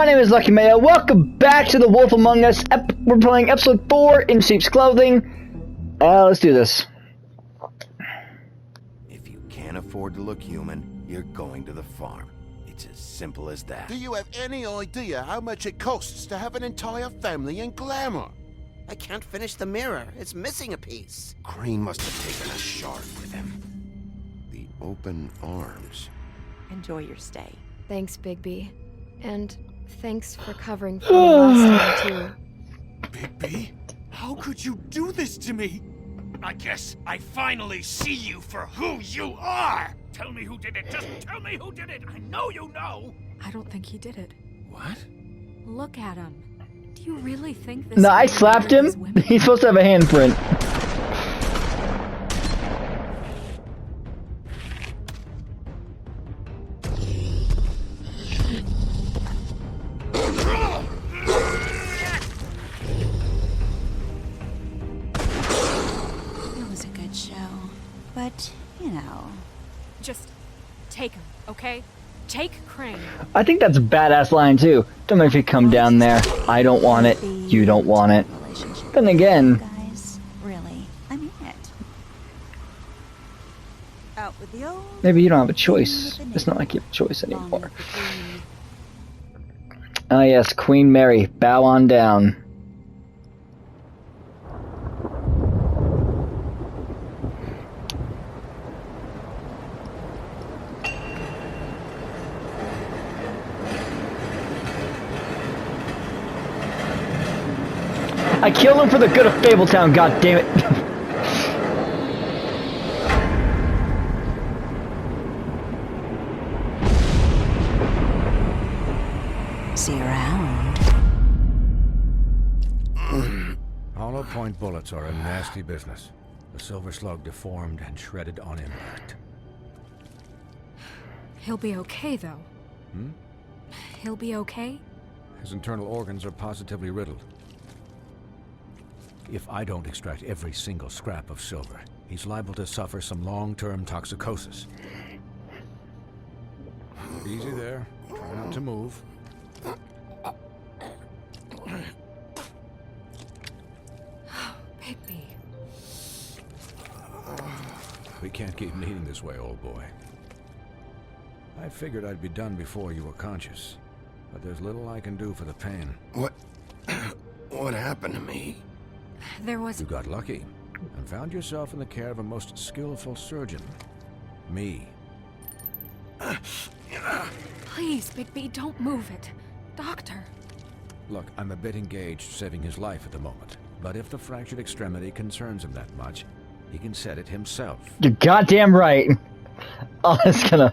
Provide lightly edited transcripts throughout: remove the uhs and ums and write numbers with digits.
My name is Lucky Mayo. Welcome back to The Wolf Among Us. We're playing episode 4 in sheep's clothing. Let's do this. If you can't afford to look human, you're going to the farm. It's as simple as that. Do you have any idea how much it costs to have an entire family in Glamour? I can't finish the mirror. It's missing a piece. Crane must have taken a shard with him. The open arms. Enjoy your stay. Thanks, Bigby. And thanks for covering for me last time, too. Bigby, how could you do this to me? I guess I finally see you for who you are! Tell me who did it! Just tell me who did it! I know you know! I don't think he did it. What? Look at him. Do you really think this? No, I slapped him. He's supposed to have a handprint. It was a good show, but, you know. Just take him, okay? Take Crane. I think that's a badass line too. Don't make me come down there. I don't want it. You don't want it. Then again, Guys, really, I mean it. Out with the old. maybe you don't have a choice. It's not like you have a choice anymore. Oh yes, Queen Mary, bow on down. I killed him for the good of Fabletown, god damn it. See you around. Hollow point bullets are a nasty business. The Silver Slug deformed and shredded on impact. He'll be okay, though. He'll be okay? His internal organs are positively riddled. If I don't extract every single scrap of silver, he's liable to suffer some long-term toxicosis. Easy there. Try not to move. Bigby. We can't keep meeting this way, old boy. I figured I'd be done before you were conscious, but there's little I can do for the pain. What happened to me? There was... You got lucky and found yourself in the care of a most skillful surgeon. Me. Please, Bigby, don't move it. Doctor. Look, I'm a bit engaged saving his life at the moment, but if the fractured extremity concerns him that much, he can set it himself. You're goddamn right. Oh, it's gonna...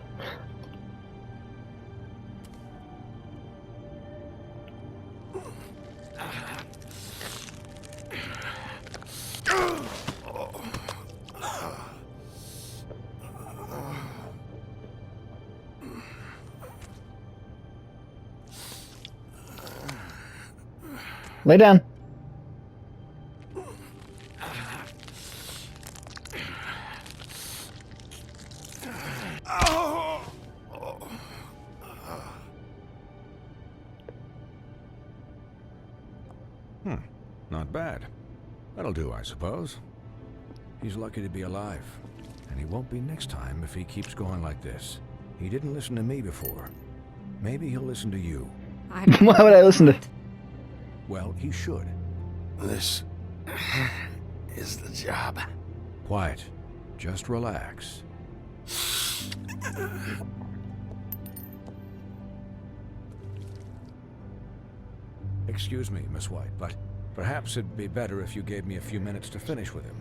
Lay down. Not bad. That'll do, I suppose. He's lucky to be alive, and he won't be next time if he keeps going like this. He didn't listen to me before. Maybe he'll listen to you. I don't Why would I listen to... Well, he should. This is the job. Quiet. Just relax. Excuse me, Miss White, but perhaps it'd be better if you gave me a few minutes to finish with him.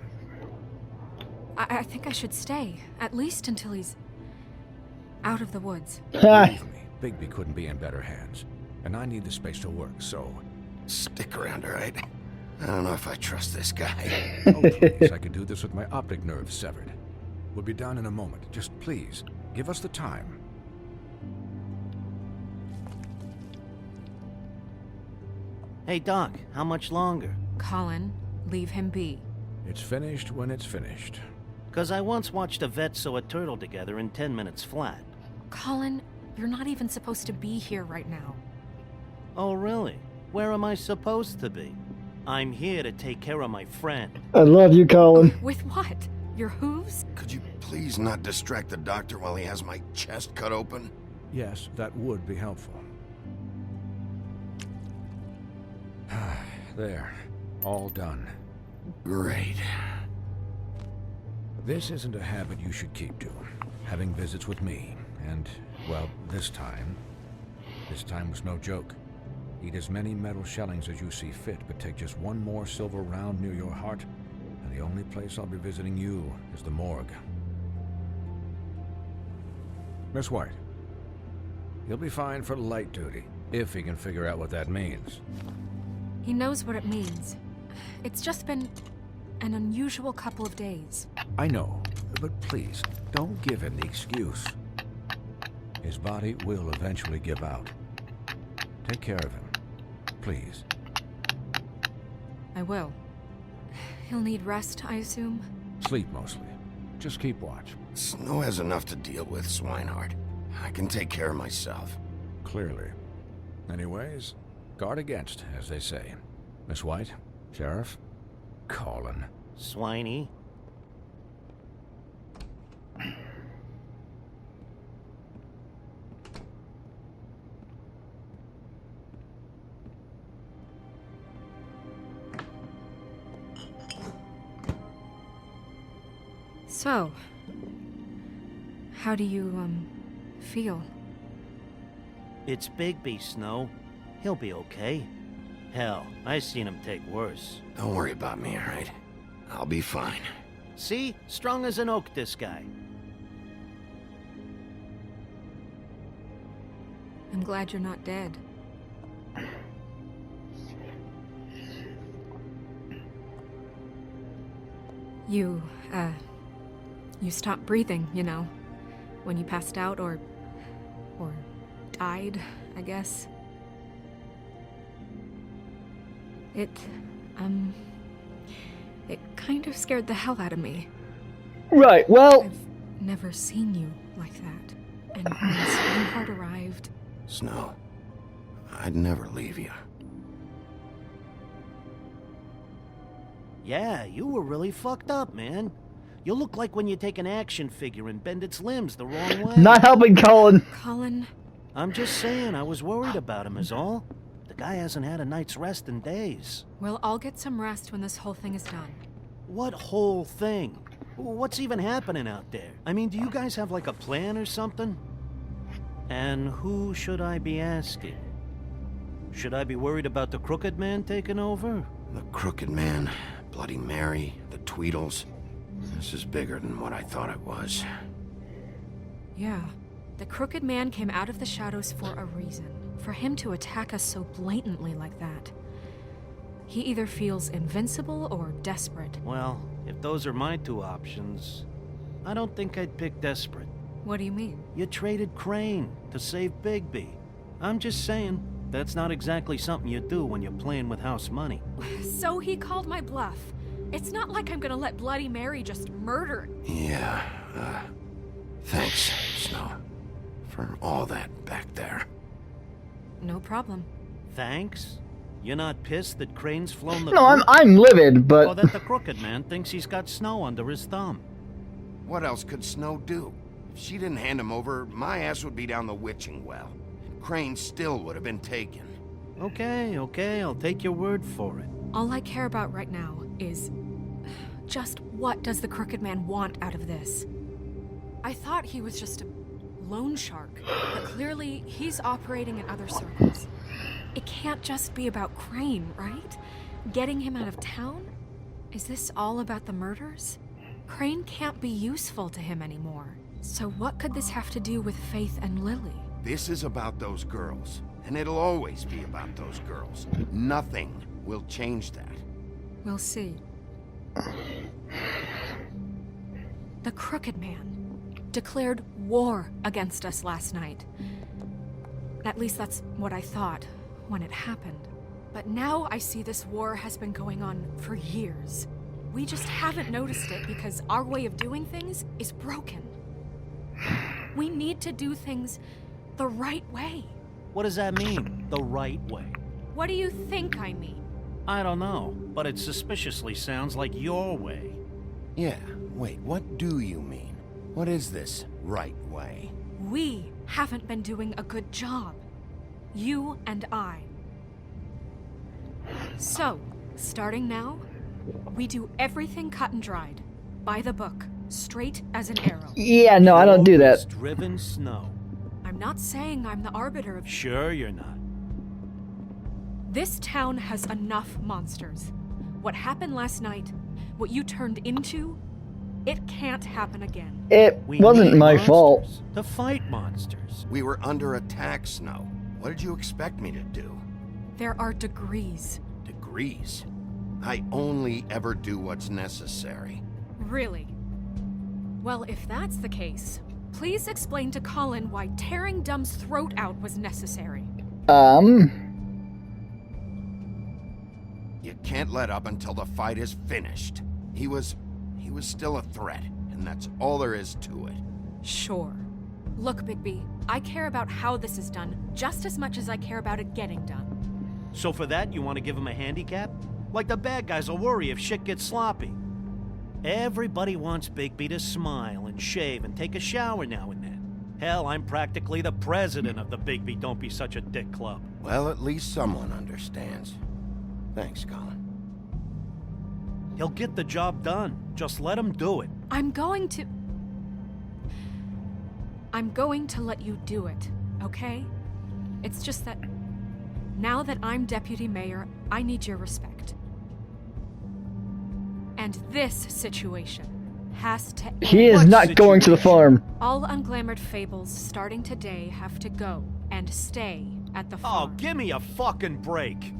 I think I should stay. At least until he's... out of the woods. Believe me, Bigby couldn't be in better hands. And I need the space to work, so... Stick around, all right? I don't know if I trust this guy. Oh, please, I could do this with my optic nerve severed. We'll be done in a moment. Just please, give us the time. Hey, Doc, how much longer? Colin, leave him be. It's finished when it's finished. 'Cause I once watched a vet sew a turtle together in 10 minutes flat. Colin, you're not even supposed to be here right now. Oh, really? Where am I supposed to be? I'm here to take care of my friend. I love you, Colin. With what? Your hooves? Could you please not distract the doctor while he has my chest cut open? Yes, that would be helpful. There. All done. Great. This isn't a habit you should keep to. Having visits with me. And, well, this time was no joke. Eat as many metal shellings as you see fit, but take just one more silver round near your heart, and the only place I'll be visiting you is the morgue. Miss White, you'll be fine for light duty, if he can figure out what that means. He knows what it means. It's just been an unusual couple of days. I know, but please, don't give him the excuse. His body will eventually give out. Take care of him, please. I will. He'll need rest, I assume? Sleep mostly. Just keep watch. Snow has enough to deal with, Swinehart. I can take care of myself. Clearly. Anyways, guard against, as they say. Miss White, Sheriff, Colin. Swiney. So, how do you, feel? It's Bigby, Snow. He'll be okay. Hell, I seen him take worse. Don't worry about me, all right? I'll be fine. See? Strong as an oak, this guy. I'm glad you're not dead. You stopped breathing, you know, when you passed out or died, I guess. It kind of scared the hell out of me. Right, well... I've never seen you like that. And when Swinehart arrived... Snow, I'd never leave you. Yeah, you were really fucked up, man. You look like when you take an action figure and bend its limbs the wrong way. Not helping Colin. Colin... I'm just saying, I was worried about him is all. The guy hasn't had a night's rest in days. We'll all get some rest when this whole thing is done. What whole thing? What's even happening out there? I mean, do you guys have like a plan or something? And who should I be asking? Should I be worried about the Crooked Man taking over? The Crooked Man, Bloody Mary, the Tweedles. This is bigger than what I thought it was. Yeah. The Crooked Man came out of the shadows for a reason. For him to attack us so blatantly like that. He either feels invincible or desperate. Well, if those are my two options, I don't think I'd pick desperate. What do you mean? You traded Crane to save Bigby. I'm just saying, that's not exactly something you do when you're playing with house money. So he called my bluff. It's not like I'm gonna let Bloody Mary just murder... Yeah, thanks, Snow. For all that back there. No problem. Thanks? You're not pissed that Crane's flown the... No, I'm livid, but... Or that the Crooked Man thinks he's got Snow under his thumb. What else could Snow do? If she didn't hand him over, my ass would be down the witching well. Crane still would have been taken. Okay, I'll take your word for it. All I care about right now is... just what does the Crooked Man want out of this? I thought he was just a loan shark, but clearly he's operating in other circles. It can't just be about Crane, right? Getting him out of town? Is this all about the murders? Crane can't be useful to him anymore. So what could this have to do with Faith and Lily? This is about those girls, and it'll always be about those girls. Nothing will change that. We'll see. The Crooked Man declared war against us last night. At least that's what I thought when it happened. But now I see this war has been going on for years. We just haven't noticed it because our way of doing things is broken. We need to do things the right way. What does that mean, the right way? What do you think I mean? I don't know, but it suspiciously sounds like your way. Yeah, wait, what do you mean? What is this right way? We haven't been doing a good job. You and I. So, starting now, we do everything cut and dried. By the book, straight as an arrow. Yeah, no, I don't do that. Driven snow. I'm not saying I'm the arbiter of... Sure you're not. This town has enough monsters. What happened last night, what you turned into, it can't happen again. It We wasn't need my monsters fault. to fight monsters. We were under attack, Snow. What did you expect me to do? There are degrees. Degrees? I only ever do what's necessary. Really? Well, if that's the case, please explain to Colin why tearing Dumb's throat out was necessary. You can't let up until the fight is finished. He was still a threat, and that's all there is to it. Sure. Look, Bigby, I care about how this is done just as much as I care about it getting done. So for that, you want to give him a handicap? Like the bad guys will worry if shit gets sloppy. Everybody wants Bigby to smile and shave and take a shower now and then. Hell, I'm practically the president of the Bigby Don't Be Such a Dick Club. Well, at least someone understands. Thanks, Colin. He'll get the job done. Just let him do it. I'm going to let you do it, okay? It's just that now that I'm deputy mayor, I need your respect. And this situation has to end. He is What not going to the farm. All unglamored fables starting today have to go and stay at the farm. Oh, give me a fucking break.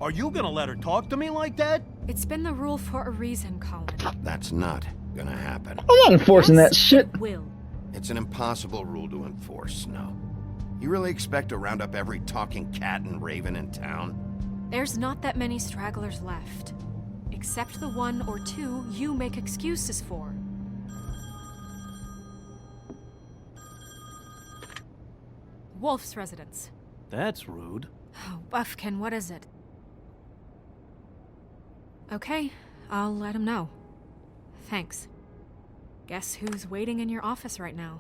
Are you gonna let her talk to me like that? It's been the rule for a reason, Colin. That's not gonna happen. I'm not enforcing Yes, that shit. it will. It's an impossible rule to enforce, Snow. You really expect to round up every talking cat and raven in town? There's not that many stragglers left. Except the one or two you make excuses for. Wolf's residence. That's rude. Oh, Buffkin, what is it? Okay, I'll let him know. Thanks. Guess who's waiting in your office right now?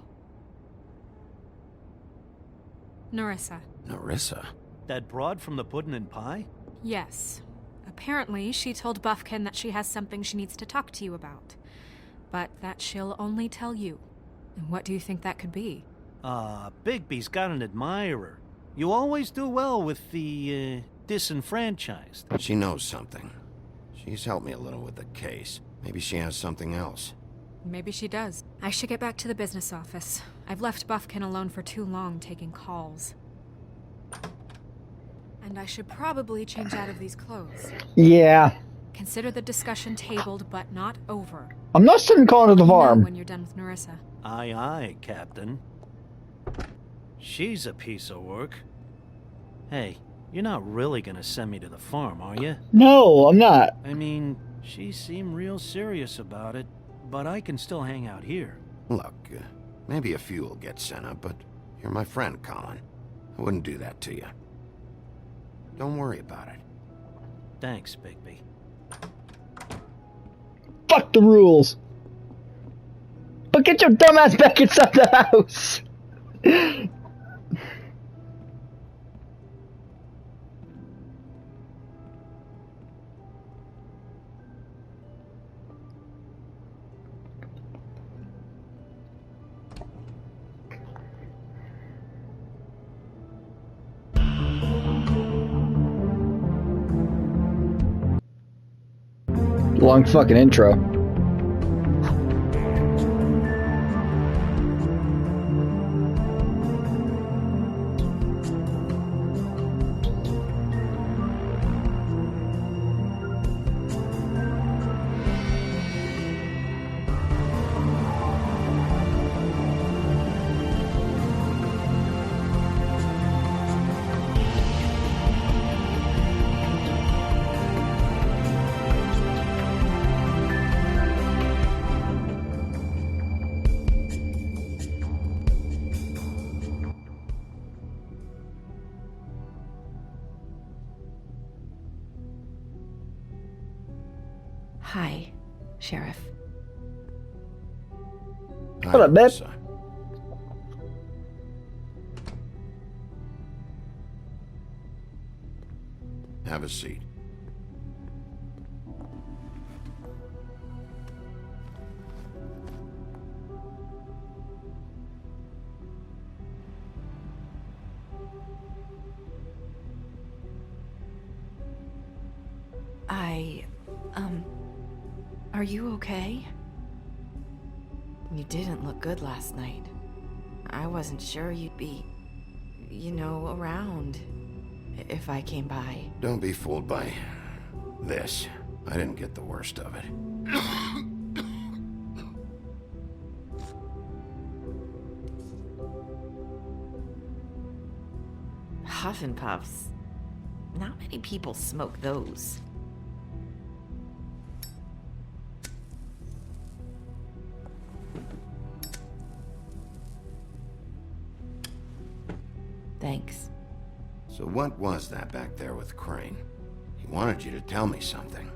Narissa. Narissa? That broad from the puddin' and pie? Yes. Apparently, she told Buffkin that she has something she needs to talk to you about. But that she'll only tell you. And what do you think that could be? Bigby's got an admirer. You always do well with the, disenfranchised. She knows something. She's helped me a little with the case. Maybe she has something else. Maybe she does. I should get back to the business office. I've left Buffkin alone for too long taking calls. And I should probably change out of these clothes. Yeah. Consider the discussion tabled, but not over. I'm not sitting calling to the Let me know farm. when you're done with Narissa. Aye, aye, Captain. She's a piece of work. Hey, you're not really gonna send me to the farm, are you? No, I'm not. I mean, she seemed real serious about it, but I can still hang out here. Look, maybe a few will get sent up, but you're my friend, Colin. I wouldn't do that to you. Don't worry about it. Thanks, Bigby. Fuck the rules. But get your dumb ass back inside the house. Long fucking intro. Hi, Sheriff. Hi, What up, babe? Marissa. Have a seat. Are you okay? You didn't look good last night. I wasn't sure you'd be, around if I came by. Don't be fooled by this. I didn't get the worst of it. Huff and Puffs. Not many people smoke those. Thanks. So what was that back there with Crane? He wanted you to tell me something.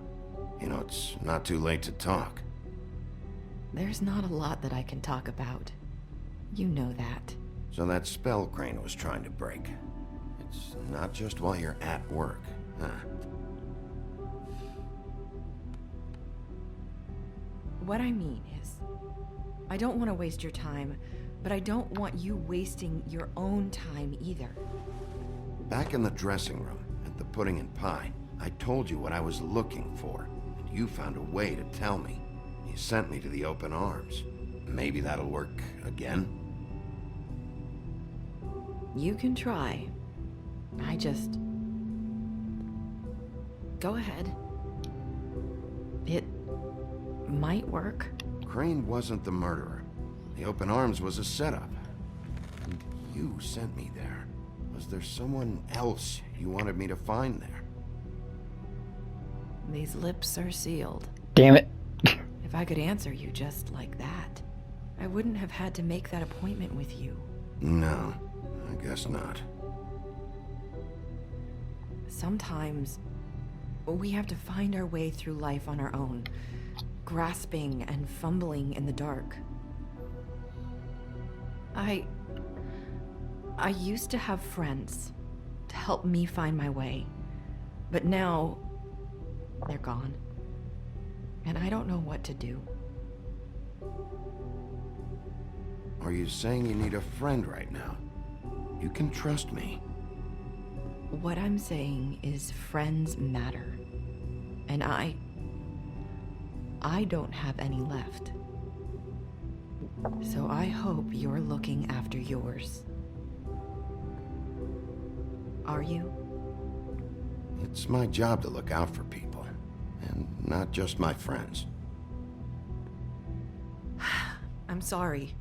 You know, it's not too late to talk. There's not a lot that I can talk about. You know that. So that spell Crane was trying to break. It's not just while you're at work, huh? What I mean is, I don't want to waste your time, but I don't want you wasting your own time either. Back in the dressing room, at the Pudding and Pie, I told you what I was looking for, and you found a way to tell me. You sent me to the Open Arms. Maybe that'll work again? You can try. I just... Go ahead. It might work. Crane wasn't the murderer. The Open Arms was a setup. And you sent me there. Was there someone else you wanted me to find there? These lips are sealed. Damn it. If I could answer you just like that, I wouldn't have had to make that appointment with you. No, I guess not. Sometimes we have to find our way through life on our own, grasping and fumbling in the dark. I used to have friends to help me find my way, but now they're gone, and I don't know what to do. Are you saying you need a friend right now? You can trust me. What I'm saying is friends matter, and I don't have any left. So I hope you're looking after yours. Are you? It's my job to look out for people, and not just my friends. I'm sorry.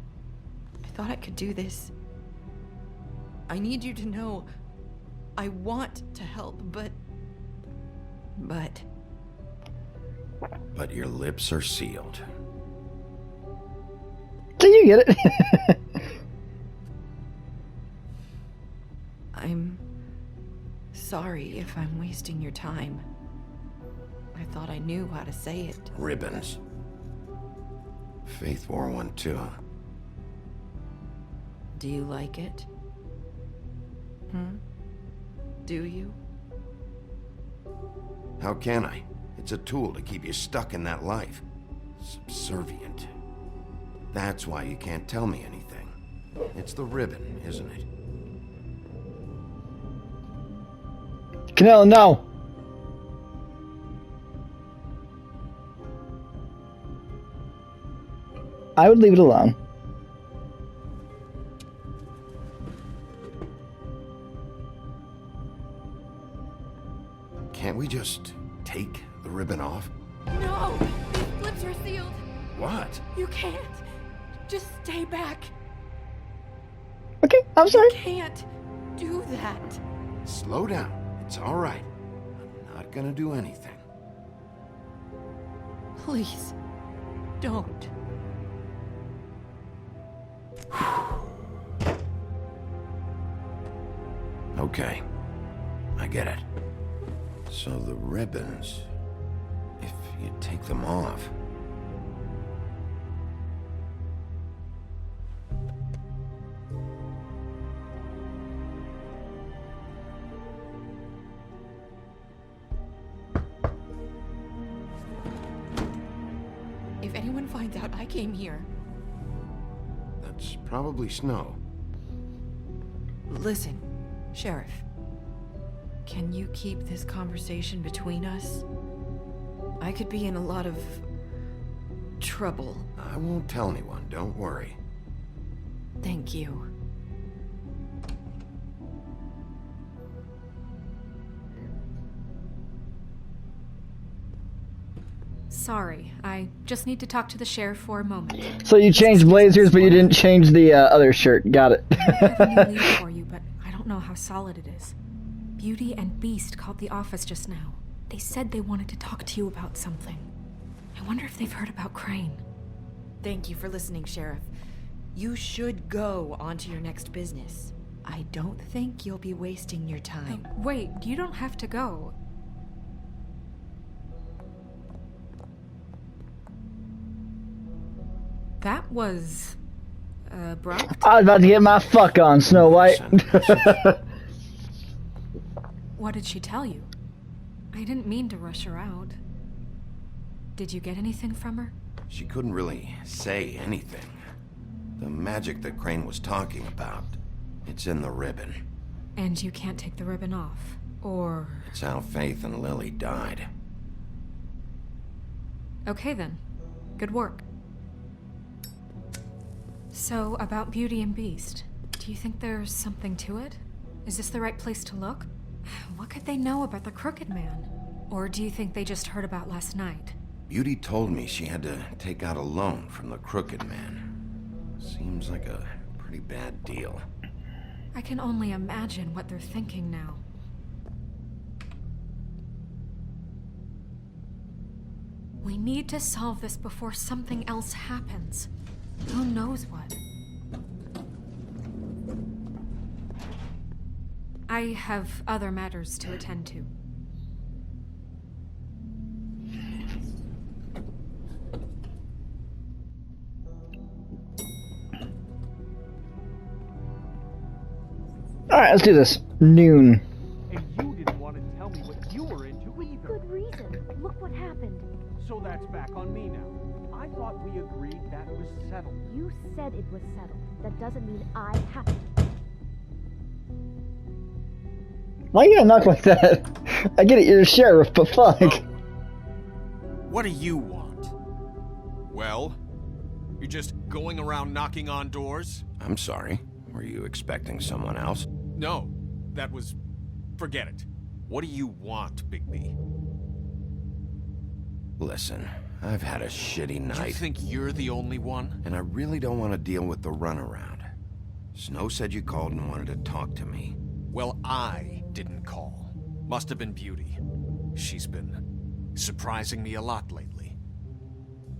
I thought I could do this. I need you to know I want to help, but... But your lips are sealed. Do you get it? I'm sorry if I'm wasting your time. I thought I knew how to say it. Ribbons. Faith 412. Do you like it? Do you? How can I? It's a tool to keep you stuck in that life. Subservient. That's why you can't tell me anything. It's the ribbon, isn't it? Canelo, no. I would leave it alone. Can't we just take the ribbon off? No! These lips are sealed. What? You can't. Just stay back. Okay, I'm sorry. You can't do that. Slow down. It's all right. I'm not gonna do anything. Please, don't. Okay. I get it. So the ribbons... If you take them off. If anyone finds out I came here... That's probably Snow. Listen, Sheriff. Can you keep this conversation between us? I could be in a lot of... trouble. I won't tell anyone, don't worry. Thank you. Sorry, I just need to talk to the sheriff for a moment. So you changed blazers, but you didn't change the other shirt. Got it. I have a new lead for you, but I don't know how solid it is. Beauty and Beast called the office just now. They said they wanted to talk to you about something. I wonder if they've heard about Crane. Thank you for listening, Sheriff. You should go on to your next business. I don't think you'll be wasting your time. Wait, you don't have to go. That was... abrupt. I was about to get my fuck on, Snow White. What did she tell you? I didn't mean to rush her out. Did you get anything from her? She couldn't really say anything. The magic that Crane was talking about, it's in the ribbon. And you can't take the ribbon off, or... It's how Faith and Lily died. Okay then. Good work. So, about Beauty and Beast, do you think there's something to it? Is this the right place to look? What could they know about the Crooked Man? Or do you think they just heard about last night? Beauty told me she had to take out a loan from the Crooked Man. Seems like a pretty bad deal. I can only imagine what they're thinking now. We need to solve this before something else happens. Who knows what? I have other matters to attend to. Alright, let's do this. Noon. And you didn't want to tell me what you were into either. Good reason. Look what happened. So that's back on me now. I thought we agreed that was settled. You said it was settled. That doesn't mean I have to. Why you gotta knock like that? I get it, you're a sheriff, but fuck. Oh. What do you want? Well, you're just going around knocking on doors? I'm sorry. Were you expecting someone else? No, that was... forget it. What do you want, Bigby? Listen, I've had a shitty night. You think you're the only one? And I really don't want to deal with the runaround. Snow said you called and wanted to talk to me. Well, I didn't call. Must have been Beauty. She's been surprising me a lot lately.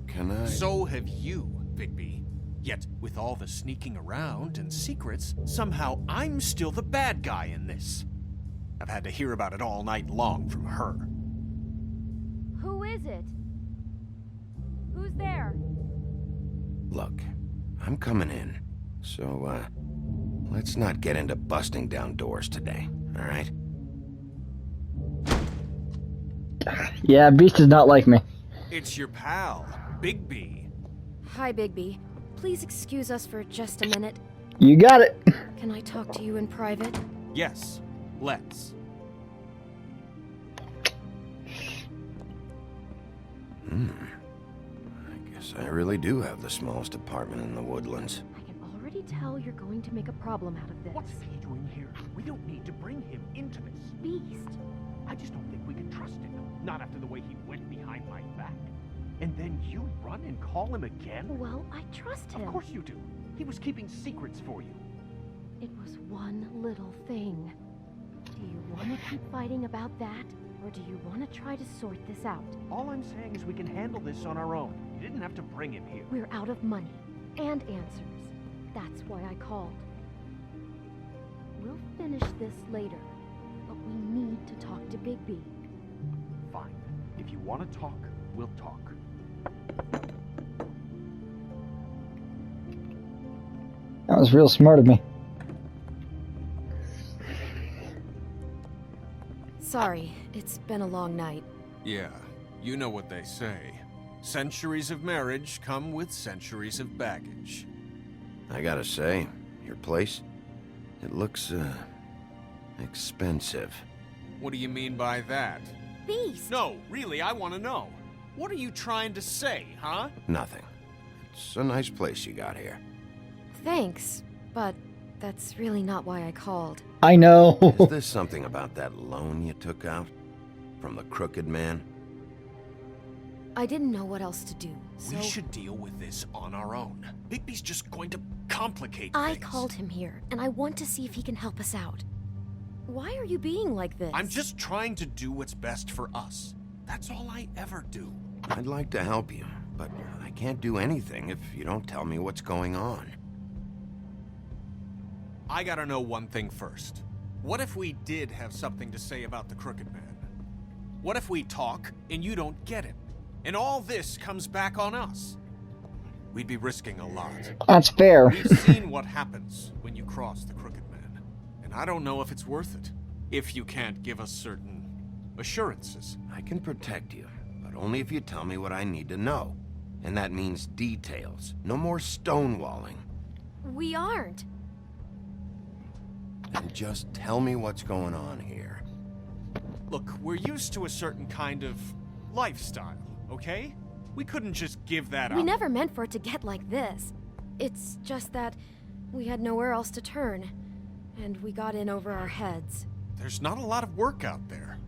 Can I... So have you, Bigby. Yet, with all the sneaking around and secrets, somehow I'm still the bad guy in this. I've had to hear about it all night long from her. Who is it? Who's there? Look, I'm coming in. So, let's not get into busting down doors today, alright? Yeah, Beast does not like me. It's your pal, Bigby. Hi, Bigby. Please excuse us for just a minute. You got it. Can I talk to you in private? Yes, let's. I guess I really do have the smallest apartment in the Woodlands. I can already tell you're going to make a problem out of this. What's he doing here? We don't need to bring him into this. Beast? I just don't think we can trust him. Not after the way he went behind my back. And then you run and call him again? Well, I trust him. Of course you do. He was keeping secrets for you. It was one little thing. Do you want to keep fighting about that? Or do you want to try to sort this out? All I'm saying is we can handle this on our own. You didn't have to bring him here. We're out of money and answers. That's why I called. We'll finish this later, but we need to talk to Bigby. Fine. If you want to talk, we'll talk. That was real smart of me. Sorry, it's been a long night. Yeah, you know what they say. Centuries of marriage come with centuries of baggage. I gotta say, your place, it looks, expensive. What do you mean by that? Beast! No, really, I want to know. What are you trying to say, huh? Nothing. It's a nice place you got here. Thanks, but that's really not why I called. I know. Is this something about that loan you took out? From the Crooked Man? I didn't know what else to do, so... We should deal with this on our own. Bigby's just going to complicate I things. called him here, and I want to see if he can help us out. Why are you being like this? I'm just trying to do what's best for us. That's all I ever do. I'd like to help you, but I can't do anything if you don't tell me what's going on. I gotta know one thing first. What if we did have something to say about the Crooked Man? What if we talk and you don't get it? And all this comes back on us? We'd be risking a lot. That's fair. We've seen what happens when you cross the Crooked Man. And I don't know if it's worth it. If you can't give us certain assurances. I can protect you, but only if you tell me what I need to know. And that means details. No more stonewalling. We aren't. And just tell me what's going on here. Look, we're used to a certain kind of lifestyle, okay? We couldn't just give that up. We never meant for it to get like this. It's just that we had nowhere else to turn, and we got in over our heads. There's not a lot of work out there.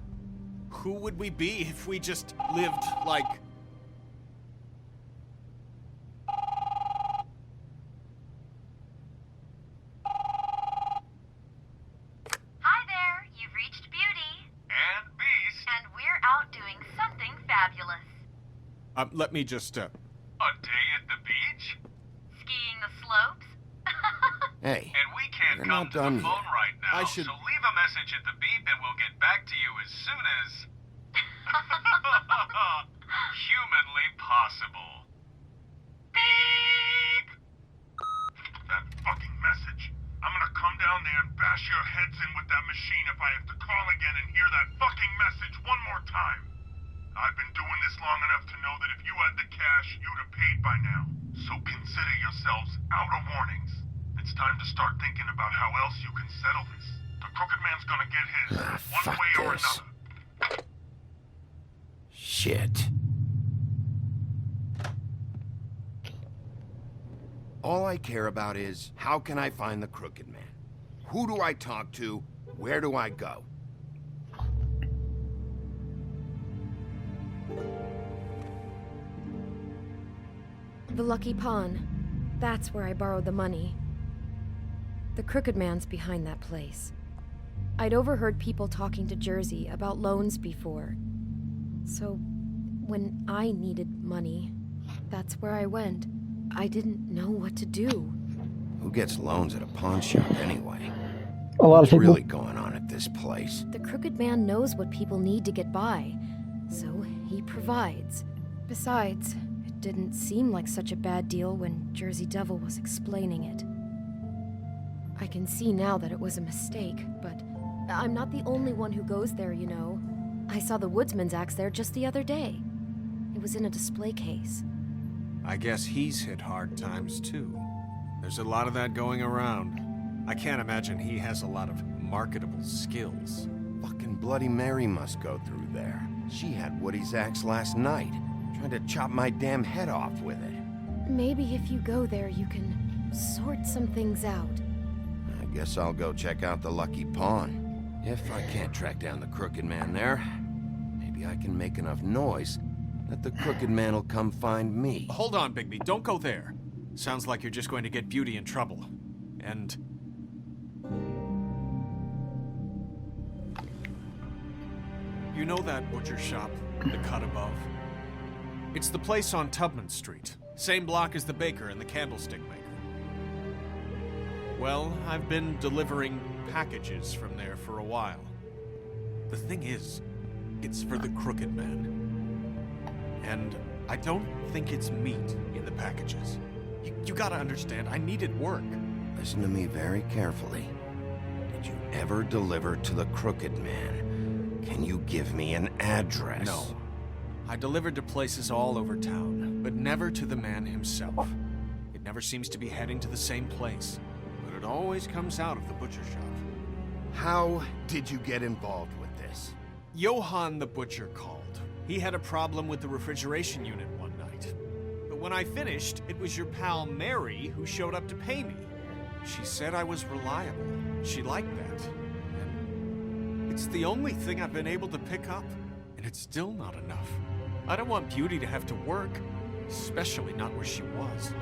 Who would we be if we just lived like... Hi there, you've reached Beauty. And Beast. And we're out doing something fabulous. let me just, A day at the beach? Skiing the slopes? Hey, and we can't you're come not to done the phone yet. right now, I should- so leave a message at the beep and we'll get back to you as soon as... humanly possible. Beep! That fucking message. I'm gonna come down there and bash your heads in with that machine if I have to call again and hear that fucking message one more time. I've been doing this long enough to know that if you had the cash, you'd have paid by now. So consider yourselves out of warnings. It's time to start thinking about how else you can settle this. The Crooked Man's gonna get his, one fuck way or this. another. Shit. All I care about is, how can I find the Crooked Man? Who do I talk to? Where do I go? The Lucky Pawn. That's where I borrowed the money. The Crooked Man's behind that place. I'd overheard people talking to Jersey about loans before. So, when I needed money, that's where I went. I didn't know what to do. Who gets loans at a pawn shop anyway? A lot of What's people. really going on at this place? The Crooked Man knows what people need to get by, so he provides. Besides, it didn't seem like such a bad deal when Jersey Devil was explaining it. I can see now that it was a mistake, but I'm not the only one who goes there, you know. I saw the Woodsman's axe there just the other day. It was in a display case. I guess he's hit hard times too. There's a lot of that going around. I can't imagine he has a lot of marketable skills. Fucking Bloody Mary must go through there. She had Woody's axe last night, trying to chop my damn head off with it. Maybe if you go there, you can sort some things out. I guess I'll go check out the Lucky Pawn. If I can't track down the Crooked Man there, maybe I can make enough noise that the Crooked Man will come find me. Hold on, Bigby, don't go there. Sounds like you're just going to get Beauty in trouble. And... you know that butcher shop, the cut above? It's the place on Tubman Street. Same block as the baker and the candlestick maker. Well, I've been delivering packages from there for a while. The thing is, It's for the Crooked Man. And I don't think it's meat in the packages. You gotta understand, I needed work. Listen to me very carefully. Did you ever deliver to the Crooked Man? Can you give me an address? No. I delivered to places all over town, but never to the man himself. It never seems to be heading to the same place, but it always comes out of the butcher shop. How did you get involved with this? Johann the butcher called. He had a problem with the refrigeration unit one night. But when I finished, it was your pal Mary who showed up to pay me. She said I was reliable. She liked that. And it's the only thing I've been able to pick up, and it's still not enough. I don't want Beauty to have to work, especially not where she was.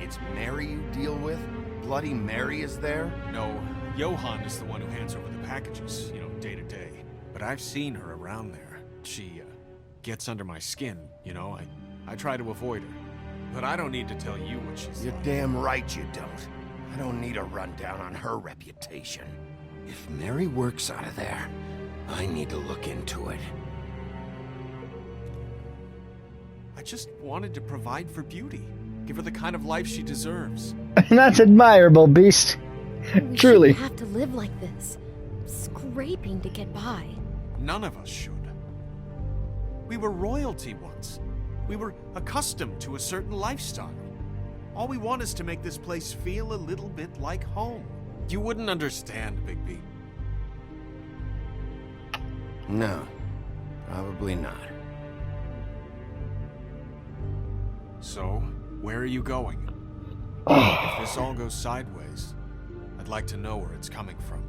It's Mary you deal with? Bloody Mary is there? No, Johann is the one who hands over the packages, day to day. But I've seen her around there. She, gets under my skin, I try to avoid her. But I don't need to tell you what she's You're like. damn right you don't. I don't need a rundown on her reputation. If Mary works out of there, I need to look into it. I just wanted to provide for Beauty. Give her the kind of life she deserves. That's admirable, Beast. We Truly. shouldn't have to live like this, scraping to get by. None of us should. We were royalty once. We were accustomed to a certain lifestyle. All we want is to make this place feel a little bit like home. You wouldn't understand, Bigby. No, probably not. So, where are you going? If this all goes sideways, I'd like to know where it's coming from.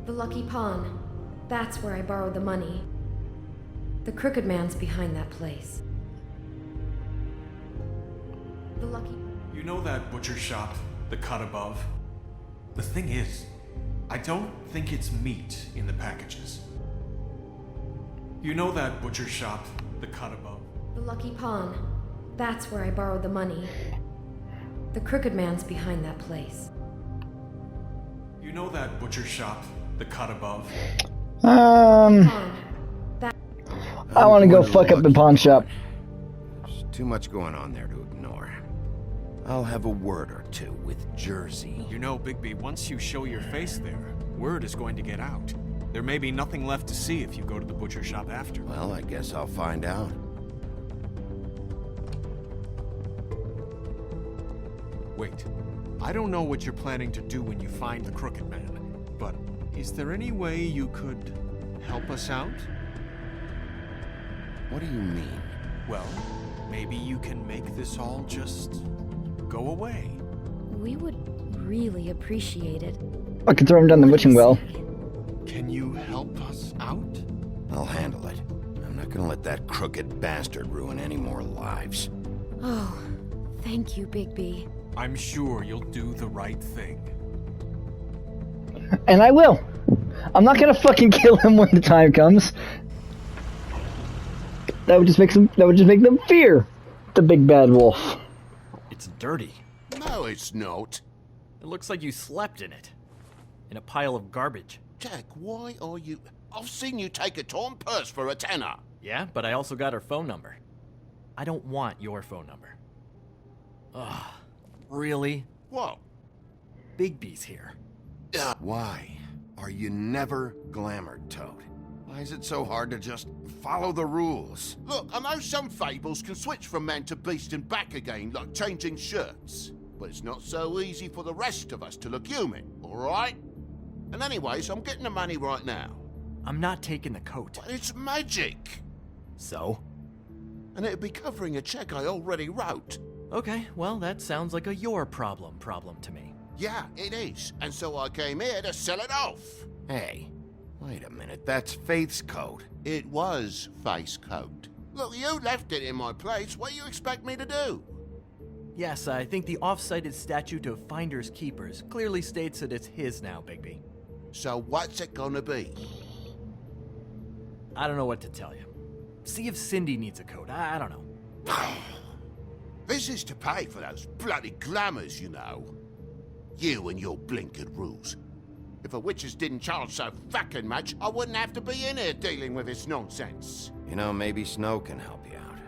The Lucky Pawn. That's where I borrowed the money. The Crooked Man's behind that place. The Lucky... You know that butcher shop, the cut above? The thing is, I don't think it's meat in the packages. You know that butcher shop, the cut above? The Lucky Pawn. That's where I borrowed the money. The Crooked Man's behind that place. You know that butcher shop, the cut above? Pawn. That... I want to go fuck up the pawn shop. There's too much going on there to ignore. I'll have a word or two with Jersey. You know, Bigby, once you show your face there, word is going to get out. There may be nothing left to see if you go to the butcher shop after. Well, I guess I'll find out. Wait, I don't know what you're planning to do when you find the Crooked Man, but is there any way you could help us out? What do you mean? Well, maybe you can make this all just go away. We would really appreciate it. I could throw him down the witching well. Can you help us out? I'll handle it. I'm not gonna let that crooked bastard ruin any more lives. Oh, thank you, Bigby. I'm sure you'll do the right thing. And I will. I'm not gonna fucking kill him when the time comes. That would just make them fear the big bad wolf. It's dirty. No, it's not. It looks like you slept in it. In a pile of garbage. Jack, why are you... I've seen you take a torn purse for a tenner. Yeah, but I also got her phone number. I don't want your phone number. Ugh. Really? What? Bigby's here. Why are you never glamored, Toad? Why is it so hard to just follow the rules? Look, I know some fables can switch from man to beast and back again, like changing shirts. But it's not so easy for the rest of us to look human, alright? And anyways, I'm getting the money right now. I'm not taking the coat. But it's magic! So? And it'd be covering a check I already wrote. Okay, well, that sounds like a your problem to me. Yeah, it is. And so I came here to sell it off. Hey, wait a minute, that's Faith's coat. It was Faith's coat. Look, you left it in my place. What do you expect me to do? Yes, I think the off-cited statute of Finders Keepers clearly states that it's his now, Bigby. So what's it gonna be? I don't know what to tell you. See if Cindy needs a coat. I don't know. This is to pay for those bloody glamours, you know. You and your blinkered rules. If the witches didn't charge so fucking much, I wouldn't have to be in here dealing with this nonsense. You know, maybe Snow can help you out.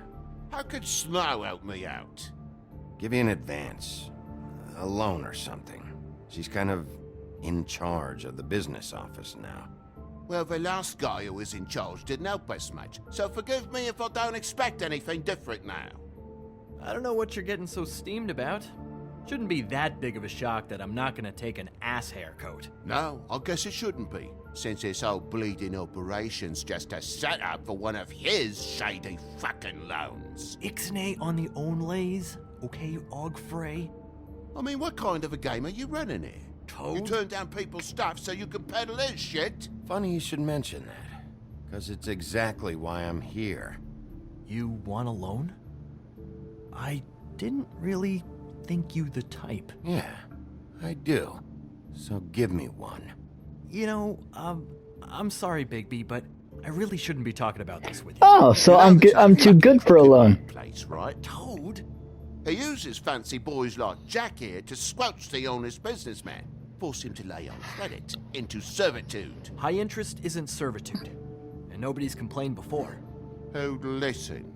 How could Snow help me out? Give you an advance. A loan or something. She's kind of in charge of the business office now. Well, the last guy who was in charge didn't help us much, so forgive me if I don't expect anything different now. I don't know what you're getting so steamed about. Shouldn't be that big of a shock that I'm not gonna take an ass hair coat. No, I guess it shouldn't be, since this whole bleeding operation's just a setup for one of his shady fucking loans. Ixnay on the onlays, okay, Og Frey? I mean, what kind of a game are you running here? Toad? You turn down people's stuff so you can peddle his shit? Funny you should mention that, because it's exactly why I'm here. You want a loan? I didn't really think you the type. Yeah, I do. So give me one. You know, I'm sorry, Bigby, but I really shouldn't be talking about this with you. Oh, so I'm good. I'm too good for a loan. Place, right? Toad? He uses fancy boys like Jack here to squelch the honest businessman. Force him to lay on credit into servitude. High interest isn't servitude, and nobody's complained before. Who'd listen?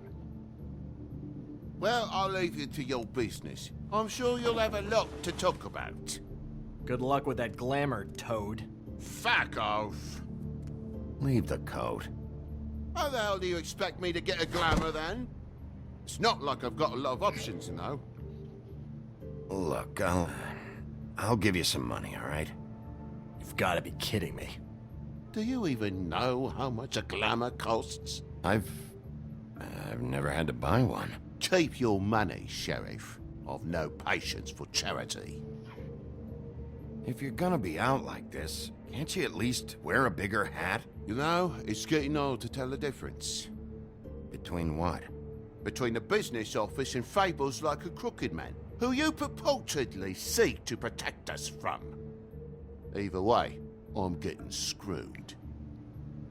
Well, I'll leave you to your business. I'm sure you'll have a lot to talk about. Good luck with that glamour, Toad. Fuck off. Leave the coat. How the hell do you expect me to get a glamour then? It's not like I've got a lot of options, you know. Look, I'll give you some money, all right? You've got to be kidding me. Do you even know how much a glamour costs? I've never had to buy one. Keep your money, Sheriff. I've no patience for charity. If you're gonna be out like this, can't you at least wear a bigger hat? You know, it's getting old to tell the difference. Between what? Between the business office and fables like a crooked man, who you purportedly seek to protect us from. Either way, I'm getting screwed.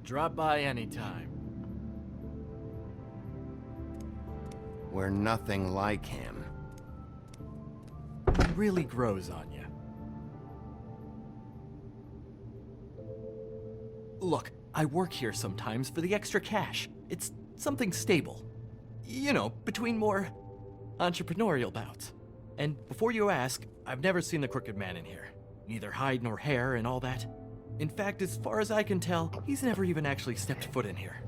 Drop by anytime. We're nothing like him. It really grows on you. Look, I work here sometimes for the extra cash. It's something stable. You know, between more entrepreneurial bouts. And before you ask, I've never seen the Crooked Man in here. Neither hide nor hair and all that. In fact, as far as I can tell, he's never even actually stepped foot in here.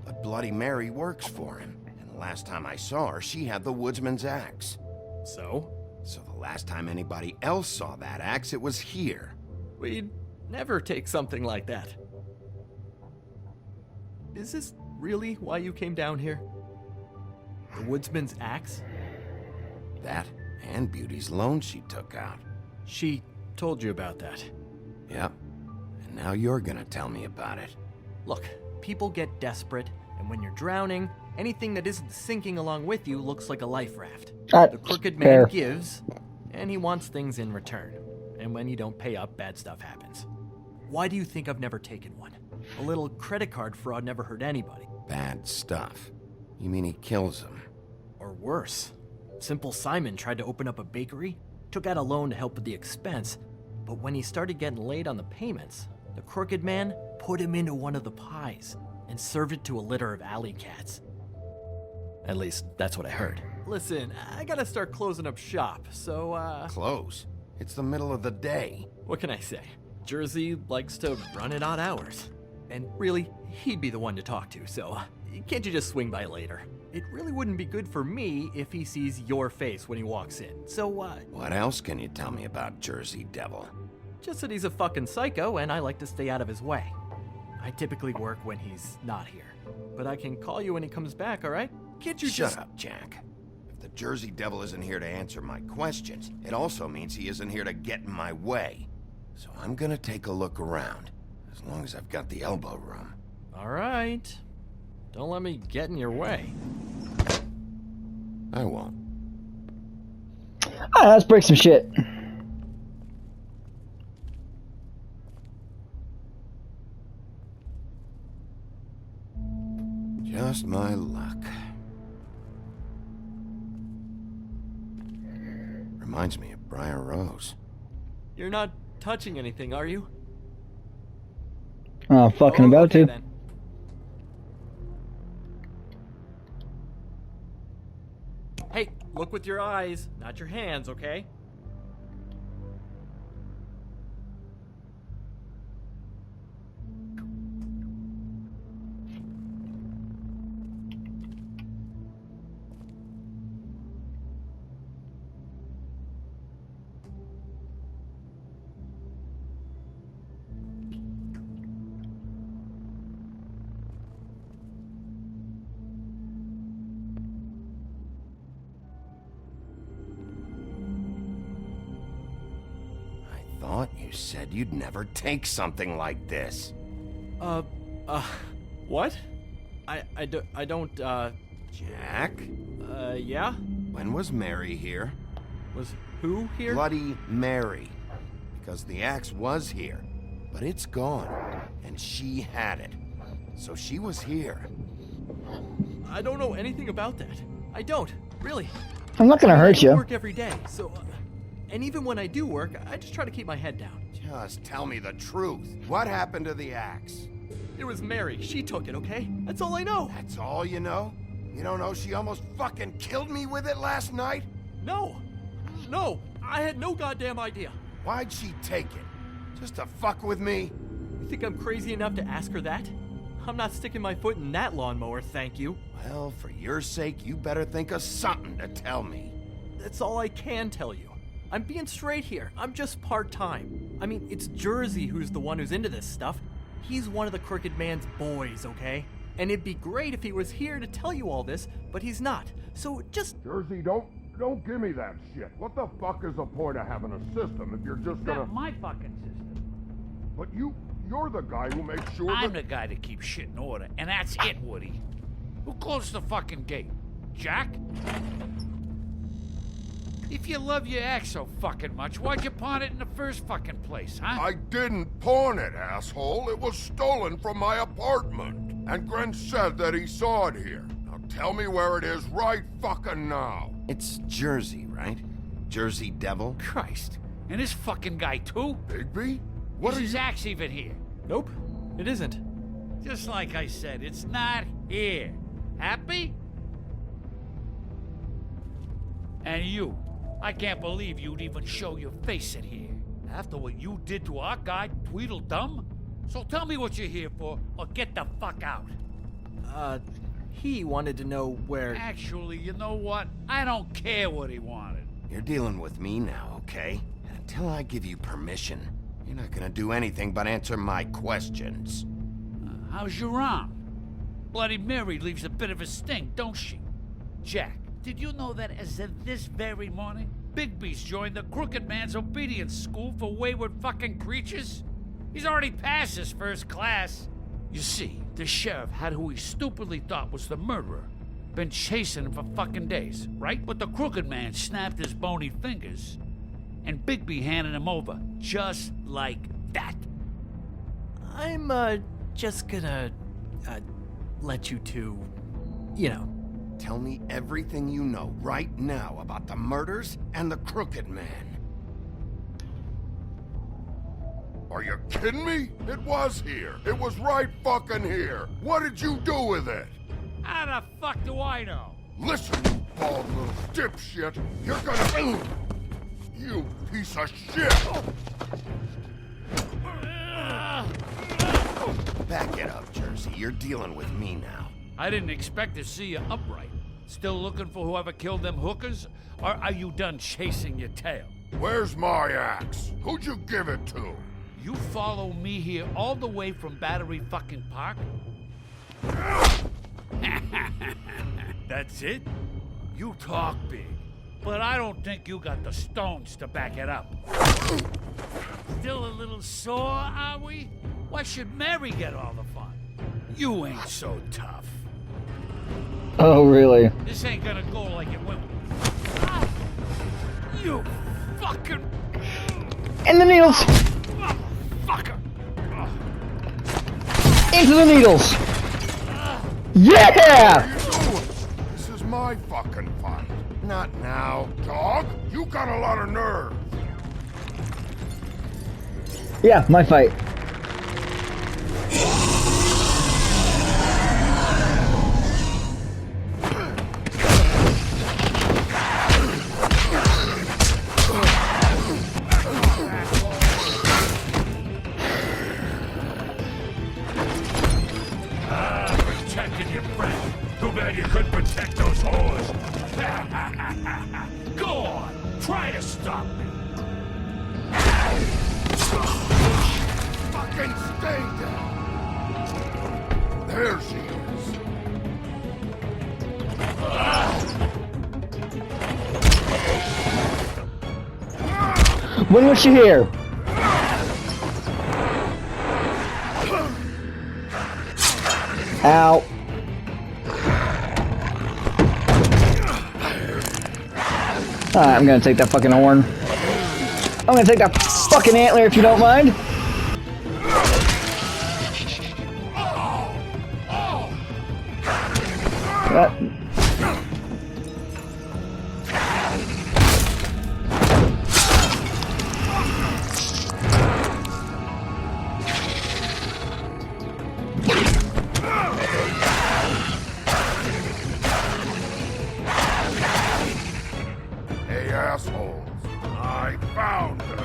But Bloody Mary works for him. And the last time I saw her, she had the woodsman's axe. So? So the last time anybody else saw that axe, it was here. We'd never take something like that. Is this really why you came down here? The woodsman's axe? That and Beauty's loan she took out. She told you about that. Yep. And now you're gonna tell me about it. Look, people get desperate, and when you're drowning, anything that isn't sinking along with you looks like a life raft. The Crooked Man fair. gives, and he wants things in return. And when you don't pay up, bad stuff happens. Why do you think I've never taken one? A little credit card fraud never hurt anybody. Bad stuff. You mean he kills them? Or worse. Simple Simon tried to open up a bakery, took out a loan to help with the expense, but when he started getting late on the payments, the Crooked Man put him into one of the pies and served it to a litter of alley cats. At least, that's what I heard. Listen, I gotta start closing up shop, so, Close? It's the middle of the day. what can I say? Jersey likes to run at odd hours. And really, he'd be the one to talk to, so can't you just swing by later? It really wouldn't be good for me if he sees your face when he walks in, so, What else can you tell me about Jersey Devil? just that he's a fucking psycho and I like to stay out of his way. I typically work when he's not here, but I can call you when he comes back, alright? Can't you Shut up, Jack. If the Jersey Devil isn't here to answer my questions, it also means he isn't here to get in my way. So I'm gonna take a look around, as long as I've got the elbow room. Alright. Don't let me get in your way. I won't. Alright, let's break some shit. Just my luck. Reminds me of Briar Rose. You're not touching anything, are you? Oh, fucking about okay, to. then. Hey, look with your eyes, not your hands, okay? Thought you said you'd never take something like this. What? I don't, Jack? Yeah? When was Mary here? Was who here? Bloody Mary. Because the axe was here, but it's gone, and she had it. So she was here. I don't know anything about that. I don't, really. I'm not gonna hurt I you. work every day, so... and even when I do work, I just try to keep my head down. Just tell me the truth. What happened to the axe? It was Mary. She took it, okay? That's all I know. That's all you know? You don't know she almost fucking killed me with it last night? No! No! I had no goddamn idea. Why'd she take it? Just to fuck with me? You think I'm crazy enough to ask her that? I'm not sticking my foot in that lawnmower, thank you. Well, for your sake, you better think of something to tell me. That's all I can tell you. I'm being straight here. I'm just part-time. I mean, it's Jersey who's the one who's into this stuff. He's one of the Crooked Man's boys, okay? And it'd be great if he was here to tell you all this, but he's not. So just... Jersey, don't give me that shit. What the fuck is the point of having a system if you're just gonna... Not my fucking system. But you're the guy who makes sure I'm the guy that keeps shit in order, and that's it, Woody. Who closed the fucking gate? Jack? If you love your ex so fucking much, why'd you pawn it in the first fucking place, huh? I didn't pawn it, asshole. It was stolen from my apartment. And Gren said that he saw it here. Now tell me where it is right fucking now. It's Jersey, right? Jersey Devil? Christ. And this fucking guy, too? Bigby? Is his axe even here? Nope, it isn't. Just like I said, it's not here. Happy? And you. I can't believe you'd even show your face in here. After what you did to our guy, Tweedledum? So tell me what you're here for, or get the fuck out. He wanted to know where... Actually, you know what? I don't care what he wanted. You're dealing with me now, okay? And until I give you permission, you're not gonna do anything but answer my questions. How's your arm? Bloody Mary leaves a bit of a sting, don't she? Jack, did you know that as of this very morning, Bigby's joined the Crooked Man's obedience school for wayward fucking creatures? He's already passed his first class. You see, the sheriff had who he stupidly thought was the murderer. Been chasing him for fucking days, right? But the Crooked Man snapped his bony fingers, and Bigby handed him over, just like that. I'm, just gonna, let you two, you know. Tell me everything you know right now about the murders and the Crooked Man. Are you kidding me? It was here. It was right fucking here. What did you do with it? How the fuck do I know? Listen, you bald little dipshit. You're gonna... You piece of shit! Back it up, Jersey. You're dealing with me now. I didn't expect to see you upright. Still looking for whoever killed them hookers? Or are you done chasing your tail? Where's my axe? Who'd you give it to? You follow me here all the way from Battery fucking Park? That's it? You talk big, but I don't think you got the stones to back it up. Still a little sore, are we? Why should Mary get all the fun? You ain't so tough. Oh, really? This ain't gonna go like it went. Ah! You fucking... In the needles! Fucker! Into the needles! Yeah! This is my fucking fight. Not now, dog. You got a lot of nerve. Yeah, my fight. Protecting your friend. Too bad you couldn't protect those whores. Go on. Try to stop me. Fucking stay down. There she is. When was she here? Ow. Alright, I'm gonna take that fucking horn. I'm gonna take that fucking antler if you don't mind. That. Hey, assholes. I found her.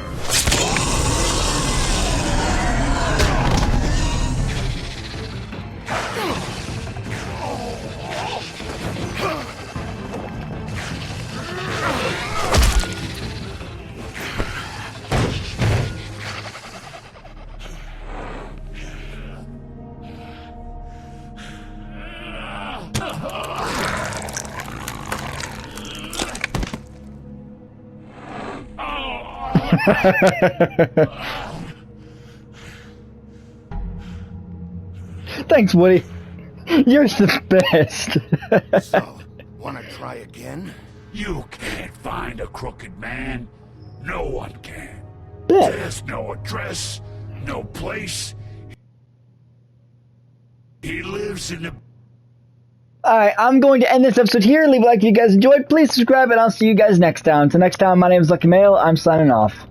Thanks, Woody. You're the best. So, wanna try again? You can't find a crooked man. No one can. Bet. There's no address, no place. He lives in the... Alright, I'm going to end this episode here. Leave a like if you guys enjoyed. Please subscribe, and I'll see you guys next time. Until next time, my name is Lucky Mail. I'm signing off.